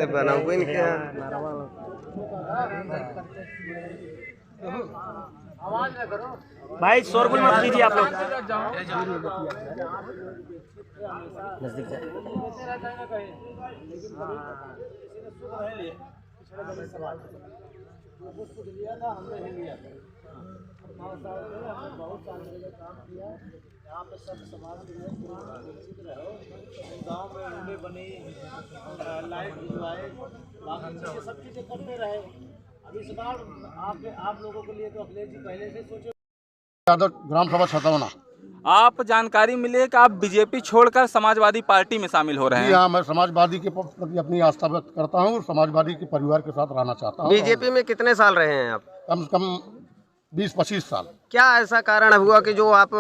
बना हुआ इनके यहाँ। भाई शोरगुल मत कीजिए आप लोग। नजदीक जाए। यहाँ पे सब समाज के लोग विकसित रहे, गाँव में रोडें बनी, लाइट भिजवाए, बाकी चीज़ें सब चीज़ें करते रहे। अब इस बार आप लोगों के लिए तो अखिलेश जी पहले से सोचे। यादव ग्राम सभा छतौना। आप जानकारी मिली है कि आप बीजेपी छोड़कर समाजवादी पार्टी में शामिल हो रहे हैं। हाँ, मैं समाजवादी के प्रति अपनी आस्था व्यक्त करता हूँ और समाजवादी के परिवार के साथ रहना चाहता हूँ। बीजेपी में कितने साल रहे हैं आप? कम से कम 20-25 साल। क्या ऐसा कारण हुआ कि जो आप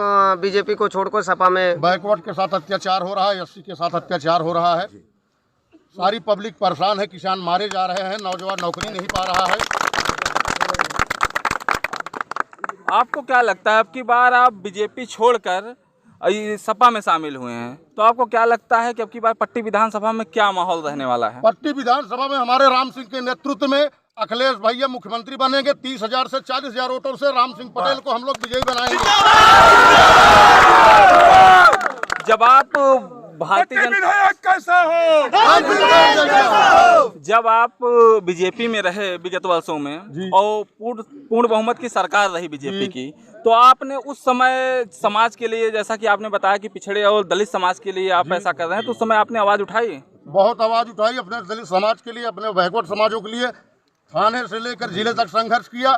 बीजेपी को छोड़कर सपा में? बैकवर्ड के साथ अत्याचार हो रहा है, एससी के साथ अत्याचार हो रहा है, सारी पब्लिक परेशान है, किसान मारे जा रहे हैं, नौजवान नौकरी नहीं पा रहा है। आपको क्या लगता है अब की बार आप बीजेपी छोड़कर सपा में शामिल हुए हैं, तो आपको क्या लगता है कि अब की बार पट्टी विधानसभा में क्या माहौल रहने वाला है? पट्टी विधानसभा में हमारे राम सिंह के नेतृत्व में अखिलेश भैया मुख्यमंत्री बनेंगे। 30,000 से 40,000 वोटों से राम सिंह पटेल को हम लोग विजयी बनाएंगे। जब आप भारतीय जनता कैसा हो, जब आप बीजेपी में रहे विगत वर्षों में और पूर्ण बहुमत की सरकार रही बीजेपी की, तो आपने उस समय समाज के लिए, जैसा कि आपने बताया कि पिछड़े और दलित समाज के लिए आप ऐसा कर रहे हैं, तो उस समय आपने आवाज उठाई? बहुत आवाज उठाई, अपने दलित समाज के लिए, अपने बैकवर्ड समाजों के लिए थाने से लेकर जिले तक संघर्ष किया।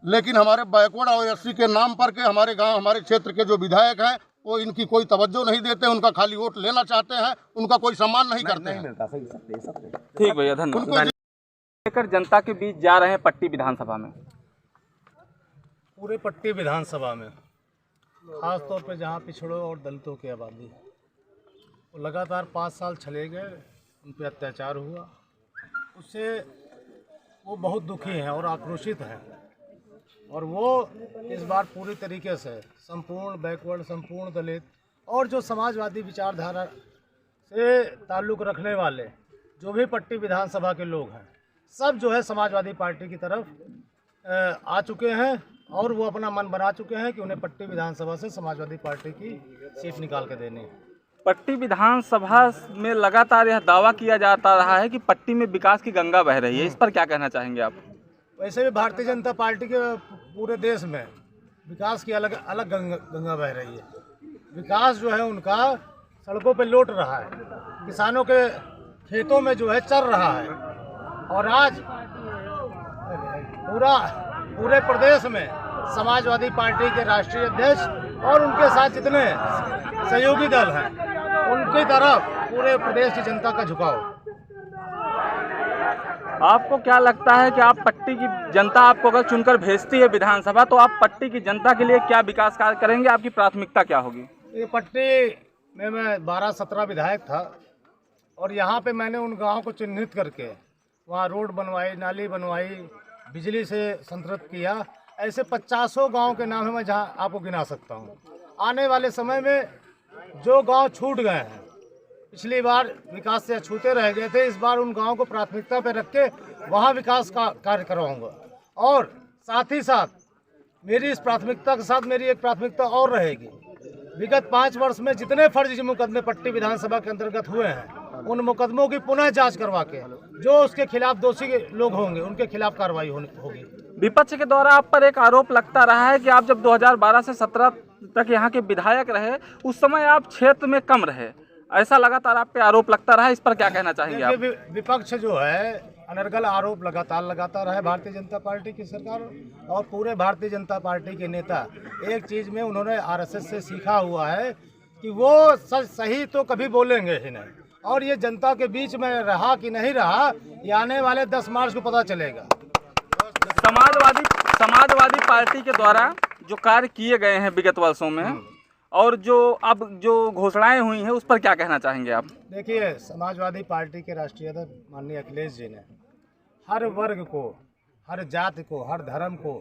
लेकिन हमारे बैकवर्ड और एससी के नाम पर के हमारे गांव, हमारे क्षेत्र के जो विधायक हैं, वो इनकी कोई तवज्जो नहीं देते, उनका खाली वोट लेना चाहते हैं, उनका कोई सम्मान नहीं करते हैं। ठीक भैया, धन्यवाद। लेकर जनता के बीच जा रहे हैं पट्टी विधानसभा में। पूरे पट्टी विधानसभा में खास तौर पे जहाँ पिछड़ों और दलितों की आबादी, वो लगातार 5 साल चले गए, उन पर अत्याचार हुआ, उससे वो बहुत दुखी हैं और आक्रोशित हैं। और वो इस बार पूरी तरीके से संपूर्ण बैकवर्ड, संपूर्ण दलित और जो समाजवादी विचारधारा से ताल्लुक़ रखने वाले जो भी पट्टी विधानसभा के लोग हैं, सब जो है समाजवादी पार्टी की तरफ आ चुके हैं और वो अपना मन बना चुके हैं कि उन्हें पट्टी विधानसभा से समाजवादी पार्टी की सीट निकाल के देनी है। पट्टी विधानसभा में लगातार यह दावा किया जाता रहा है कि पट्टी में विकास की गंगा बह रही है, इस पर क्या कहना चाहेंगे आप? वैसे भी भारतीय जनता पार्टी के पूरे देश में विकास की अलग अलग गंगा बह रही है। विकास जो है उनका सड़कों पे लौट रहा है, किसानों के खेतों में जो है चल रहा है, और आज पूरे प्रदेश में समाजवादी पार्टी के राष्ट्रीय अध्यक्ष और उनके साथ जितने सहयोगी दल हैं, उनकी तरफ पूरे प्रदेश की जनता का झुकाव। आपको क्या लगता है कि आप पट्टी की जनता आपको अगर चुनकर भेजती है विधानसभा, तो आप पट्टी की जनता के लिए क्या विकास कार्य करेंगे? आपकी प्राथमिकता क्या होगी? ये पट्टी में मैं 12-17 विधायक था और यहाँ पे मैंने उन गाँव को चिन्हित करके वहाँ रोड बनवाई, नाली बनवाई, बिजली से संतृप्त किया। ऐसे 50 गाँव के नाम है मैं जहाँ आपको गिना सकता हूँ। आने वाले समय में जो गांव छूट गए हैं, पिछली बार विकास से छूते रह गए थे, इस बार उन गांवों को प्राथमिकता पर रख के वहाँ विकास का कार्य करवाऊंगा। और साथ ही साथ मेरी इस प्राथमिकता के साथ मेरी एक प्राथमिकता और रहेगी। विगत 5 वर्ष में जितने फर्जी मुकदमे पट्टी विधानसभा के अंतर्गत हुए हैं, उन मुकदमों की पुनः जांच करवा के जो उसके खिलाफ दोषी लोग होंगे उनके खिलाफ कार्रवाई होगी। विपक्ष के द्वारा आप पर एक आरोप लगता रहा है कि आप जब 2012 से 17 तक यहाँ के विधायक रहे, उस समय आप क्षेत्र में कम रहे, ऐसा लगातार आप पे आरोप लगता रहा है, इस पर क्या कहना चाहेंगे आप? विपक्ष जो है अनर्गल आरोप लगातार लगाता रहा है भारतीय जनता पार्टी की सरकार, और पूरे भारतीय जनता पार्टी के नेता एक चीज़ में उन्होंने आरएसएस से सीखा हुआ है कि वो सही तो कभी बोलेंगे ही नहीं, और ये जनता के बीच में रहा कि नहीं रहा, ये आने वाले 10 मार्च को पता चलेगा। समाजवादी पार्टी के द्वारा जो कार्य किए गए हैं विगत वर्षों में और जो अब जो घोषणाएं हुई हैं, उस पर क्या कहना चाहेंगे आप? देखिए, समाजवादी पार्टी के राष्ट्रीय अध्यक्ष माननीय अखिलेश जी ने हर वर्ग को, हर जाति को, हर धर्म को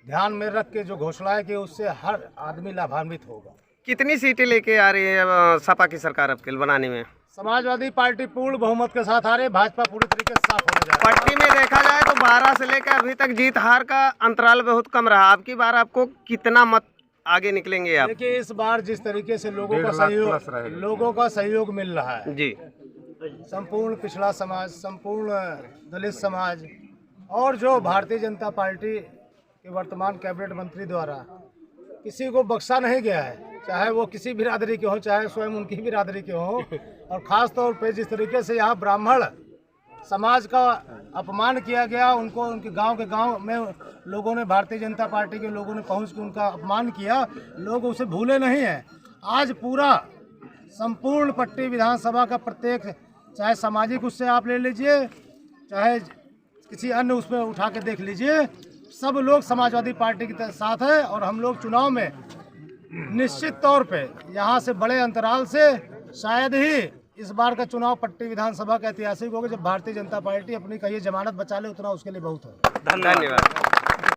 ध्यान में रख के जो घोषणाएं की, उससे हर आदमी लाभान्वित होगा। कितनी सीटें लेके आ रही है सपा की सरकार अब के बनाने में? समाजवादी पार्टी पूर्ण बहुमत के साथ आ रही है, भाजपा पूरी तरीके से साफ होने जा रही है। पट्टी में देखा जाए तो 12 से लेकर अभी तक जीत हार का अंतराल बहुत कम रहा। अब की बार आपको कितना मत आगे निकलेंगे आप? देखिए, इस बार जिस तरीके से लोगों का सहयोग मिल रहा है जी, संपूर्ण पिछड़ा समाज, संपूर्ण दलित समाज और जो भारतीय जनता पार्टी के वर्तमान कैबिनेट मंत्री द्वारा किसी को बख्शा नहीं गया है, चाहे वो किसी बिरादरी के हो, चाहे स्वयं उनकी बिरादरी के हो। और ख़ास तौर पे जिस तरीके से यहाँ ब्राह्मण समाज का अपमान किया गया, उनको उनके गांव में लोगों ने, भारतीय जनता पार्टी के लोगों ने पहुंच के उनका अपमान किया, लोग उसे भूले नहीं हैं। आज पूरा संपूर्ण पट्टी विधानसभा का प्रत्येक, चाहे सामाजिक उससे आप ले लीजिए, चाहे किसी अन्य उसमें उठा के देख लीजिए, सब लोग समाजवादी पार्टी के साथ है। और हम लोग चुनाव में निश्चित तौर पे यहाँ से बड़े अंतराल से शायद ही इस बार का चुनाव पट्टी विधानसभा का ऐतिहासिक होगा। जब भारतीय जनता पार्टी अपनी कहीं जमानत बचा ले, उतना उसके लिए बहुत है। धन्यवाद।